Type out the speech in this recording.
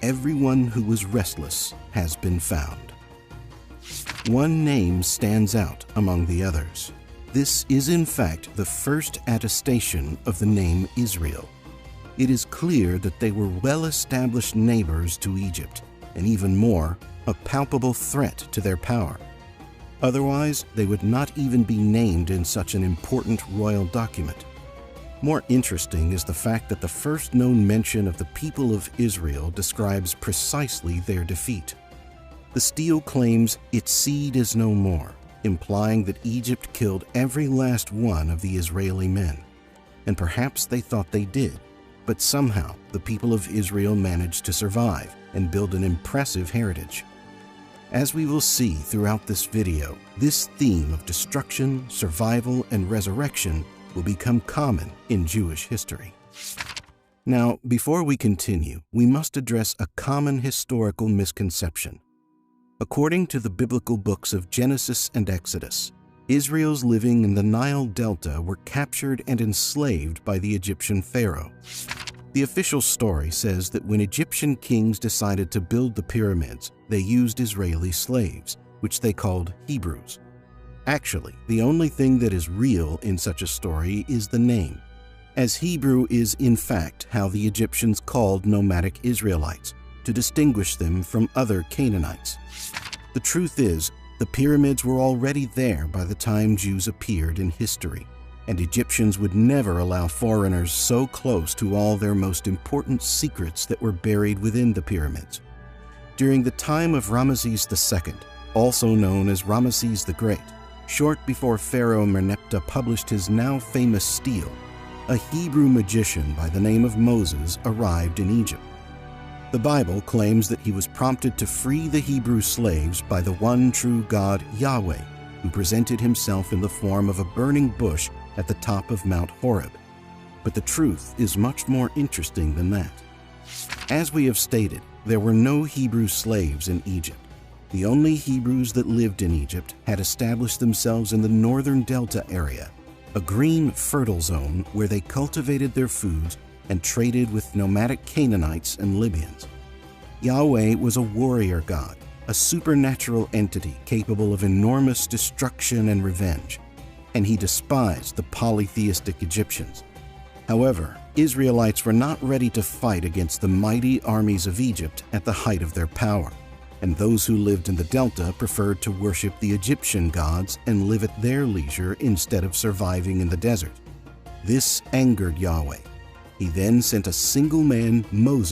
everyone who was restless has been found. One name stands out among the others. This is in fact the first attestation of the name Israel. It is clear that they were well-established neighbors to Egypt, and even more, a palpable threat to their power. Otherwise, they would not even be named in such an important royal document. More interesting is the fact that the first known mention of the people of Israel describes precisely their defeat. The stele claims its seed is no more, implying that Egypt killed every last one of the Israeli men. And perhaps they thought they did, but somehow the people of Israel managed to survive and build an impressive heritage. As we will see throughout this video, this theme of destruction, survival, and resurrection will become common in Jewish history. Now, before we continue, we must address a common historical misconception. According to the biblical books of Genesis and Exodus, Israel's living in the Nile Delta were captured and enslaved by the Egyptian pharaoh. The official story says that when Egyptian kings decided to build the pyramids, they used Israeli slaves, which they called Hebrews. Actually, the only thing that is real in such a story is the name, as Hebrew is in fact how the Egyptians called nomadic Israelites, to distinguish them from other Canaanites. The truth is, the pyramids were already there by the time Jews appeared in history, and Egyptians would never allow foreigners so close to all their most important secrets that were buried within the pyramids. During the time of Ramesses II, also known as Ramesses the Great, short before Pharaoh Merneptah published his now famous stele, a Hebrew magician by the name of Moses arrived in Egypt. The Bible claims that he was prompted to free the Hebrew slaves by the one true God Yahweh, who presented himself in the form of a burning bush at the top of Mount Horeb. But the truth is much more interesting than that. As we have stated, there were no Hebrew slaves in Egypt. The only Hebrews that lived in Egypt had established themselves in the northern delta area, a green, fertile zone where they cultivated their foods and traded with nomadic Canaanites and Libyans. Yahweh was a warrior god, a supernatural entity capable of enormous destruction and revenge, and he despised the polytheistic Egyptians. However, Israelites were not ready to fight against the mighty armies of Egypt at the height of their power, and those who lived in the delta preferred to worship the Egyptian gods and live at their leisure instead of surviving in the desert. This angered Yahweh. He then sent a single man, Moses,